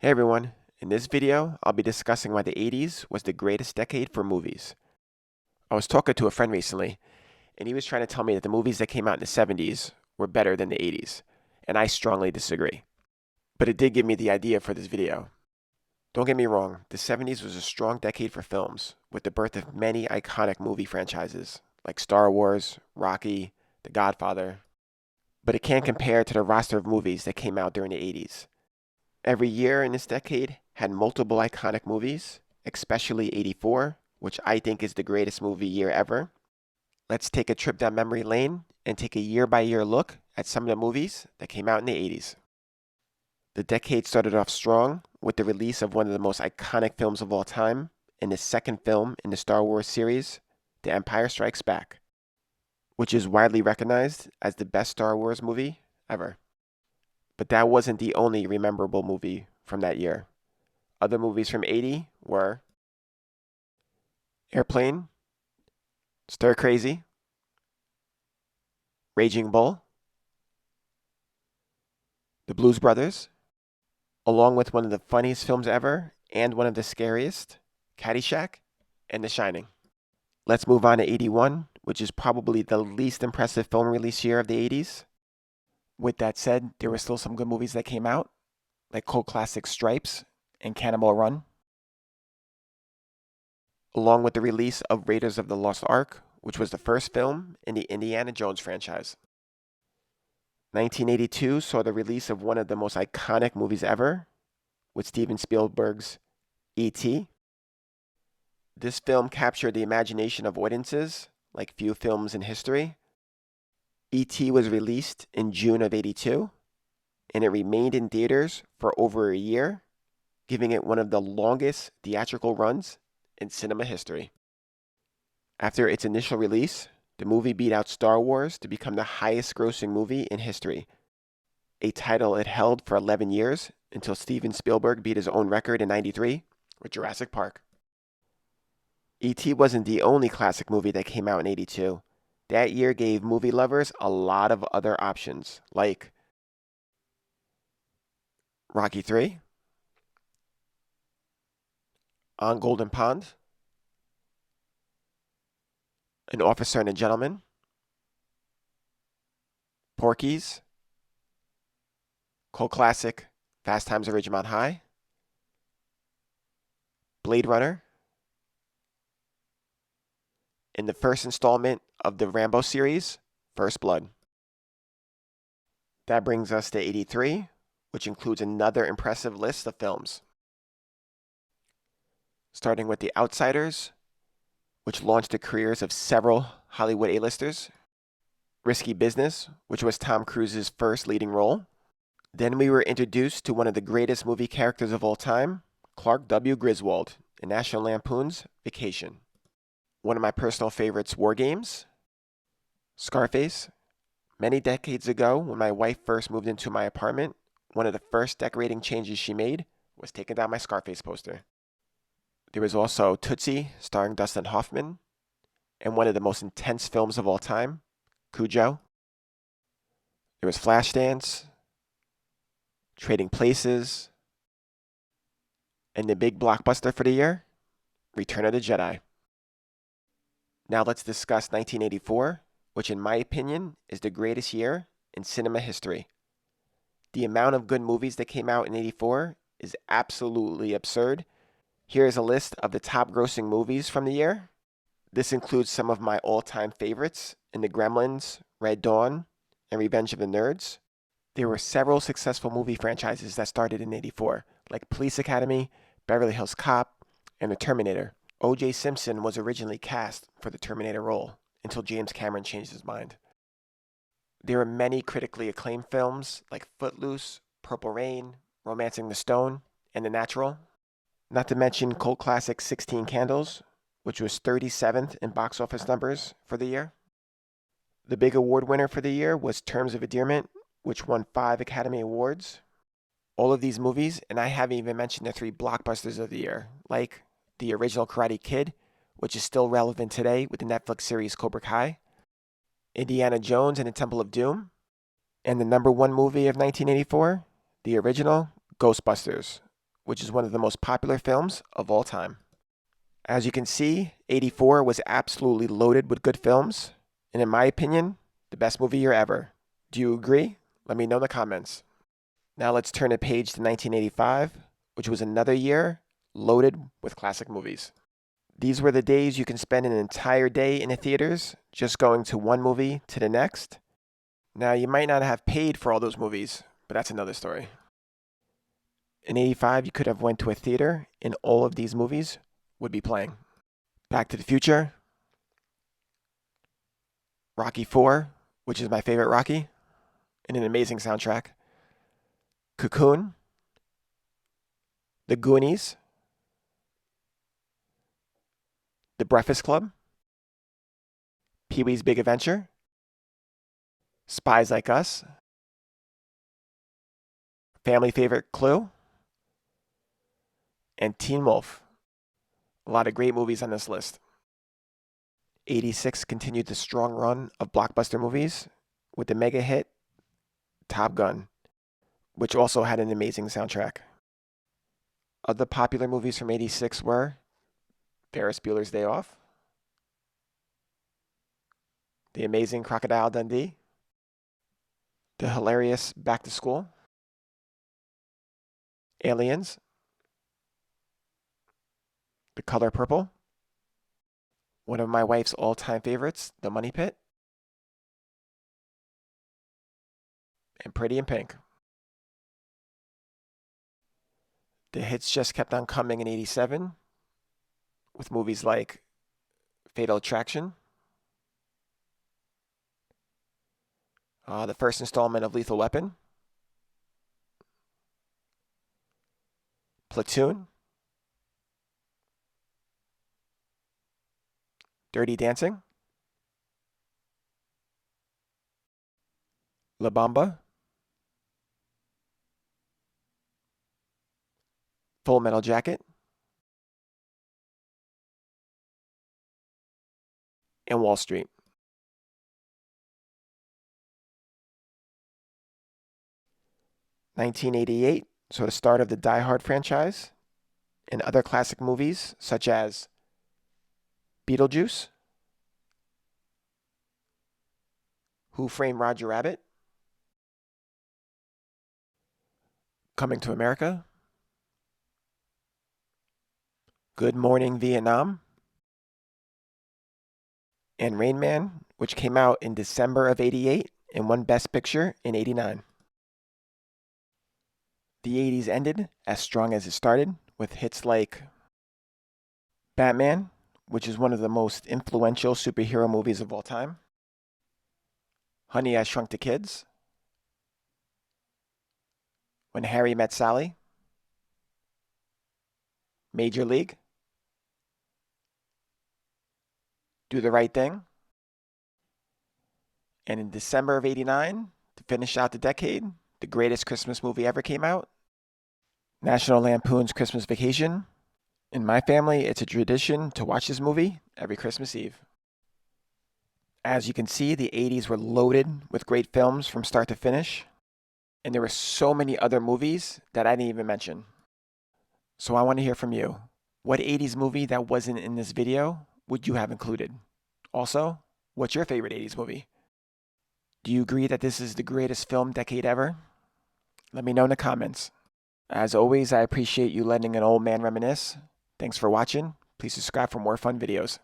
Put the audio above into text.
Hey everyone, in this video I'll be discussing why the 80s was the greatest decade for movies. I was talking to a friend recently and he was trying to tell me that the movies that came out in the 70s were better than the 80s, and I strongly disagree. But it did give me the idea for this video. Don't get me wrong, the 70s was a strong decade for films, with the birth of many iconic movie franchises like Star Wars, Rocky, The Godfather, but it can't compare to the roster of movies that came out during the 80s. Every year in this decade had multiple iconic movies, especially 84, which I think is the greatest movie year ever. Let's take a trip down memory lane and take a year-by-year look at some of the movies that came out in the 80s. The decade started off strong with the release of one of the most iconic films of all time and the second film in the Star Wars series, The Empire Strikes Back, which is widely recognized as the best Star Wars movie ever. But that wasn't the only rememberable movie from that year. Other movies from 80 were Airplane, Stir Crazy, Raging Bull, The Blues Brothers, along with one of the funniest films ever and one of the scariest, Caddyshack, and The Shining. Let's move on to 81, which is probably the least impressive film release year of the 80s. With that said, there were still some good movies that came out, like cult classic Stripes and Cannonball Run, along with the release of Raiders of the Lost Ark, which was the first film in the Indiana Jones franchise. 1982 saw the release of one of the most iconic movies ever, with Steven Spielberg's E.T. This film captured the imagination of audiences like few films in history. E.T. was released in June of 82, and it remained in theaters for over a year, giving it one of the longest theatrical runs in cinema history. After its initial release, the movie beat out Star Wars to become the highest grossing movie in history, a title it held for 11 years until Steven Spielberg beat his own record in 93 with Jurassic Park. E.T. wasn't the only classic movie that came out in 82. That year gave movie lovers a lot of other options, like Rocky III, On Golden Pond, An Officer and a Gentleman, Porky's, cult classic Fast Times at Ridgemont High, Blade Runner, and the first installment of the Rambo series, First Blood. That brings us to 83, which includes another impressive list of films. Starting with The Outsiders, which launched the careers of several Hollywood A-listers. Risky Business, which was Tom Cruise's first leading role. Then we were introduced to one of the greatest movie characters of all time, Clark W. Griswold, in National Lampoon's Vacation. One of my personal favorites, War Games. Scarface. Many decades ago, when my wife first moved into my apartment, one of the first decorating changes she made was taking down my Scarface poster. There was also Tootsie, starring Dustin Hoffman, and one of the most intense films of all time, Cujo. There was Flashdance, Trading Places, and the big blockbuster for the year, Return of the Jedi. Now let's discuss 1984, which in my opinion is the greatest year in cinema history. The amount of good movies that came out in 84 is absolutely absurd. Here is a list of the top grossing movies from the year. This includes some of my all-time favorites in The Gremlins, Red Dawn, and Revenge of the Nerds. There were several successful movie franchises that started in 84, like Police Academy, Beverly Hills Cop, and The Terminator. O.J. Simpson was originally cast for the Terminator role until James Cameron changed his mind. There are many critically acclaimed films like Footloose, Purple Rain, Romancing the Stone, and The Natural. Not to mention cult classic 16 Candles, which was 37th in box office numbers for the year. The big award winner for the year was Terms of Endearment, which won 5 Academy Awards. All of these movies, and I haven't even mentioned the 3 blockbusters of the year, like the original Karate Kid, which is still relevant today with the Netflix series Cobra Kai, Indiana Jones and the Temple of Doom, and the #1 movie of 1984, the original Ghostbusters, which is one of the most popular films of all time. As you can see, 84 was absolutely loaded with good films, and in my opinion, the best movie year ever. Do you agree? Let me know in the comments. Now let's turn a page to 1985, which was another year loaded with classic movies. These were the days you can spend an entire day in the theaters just going to one movie to the next. Now, you might not have paid for all those movies, but that's another story. In 85, you could have went to a theater and all of these movies would be playing. Back to the Future, Rocky IV, which is my favorite Rocky, and an amazing soundtrack, Cocoon, The Goonies, The Breakfast Club, Pee-wee's Big Adventure, Spies Like Us, family favorite Clue, and Teen Wolf. A lot of great movies on this list. 86 continued the strong run of blockbuster movies with the mega hit Top Gun, which also had an amazing soundtrack. Other popular movies from 86 were Ferris Bueller's Day Off, The Amazing Crocodile Dundee, the hilarious Back to School, Aliens, The Color Purple, one of my wife's all-time favorites, The Money Pit, and Pretty in Pink. The hits just kept on coming in 87 with movies like Fatal Attraction, the first installment of Lethal Weapon, Platoon, Dirty Dancing, La Bamba, Full Metal Jacket, and Wall Street. (1988) saw the start of the Die Hard franchise and other classic movies such as Beetlejuice, Who Framed Roger Rabbit, Coming to America, Good Morning Vietnam, and Rain Man, which came out in December of 88 and won Best Picture in 89. The 80s ended as strong as it started with hits like Batman, which is one of the most influential superhero movies of all time, Honey, I Shrunk the Kids, When Harry Met Sally, Major League, Do the Right Thing, and in December of 89, to finish out the decade, the greatest Christmas movie ever came out, National Lampoon's Christmas Vacation. In my family, it's a tradition to watch this movie every Christmas Eve. As you can see, the 80s were loaded with great films from start to finish, and there were so many other movies that I didn't even mention. So I want to hear from you. What 80s movie that wasn't in this video would you have included? Also, what's your favorite 80s movie? Do you agree that this is the greatest film decade ever? Let me know in the comments. As always, I appreciate you letting an old man reminisce. Thanks for watching. Please subscribe for more fun videos.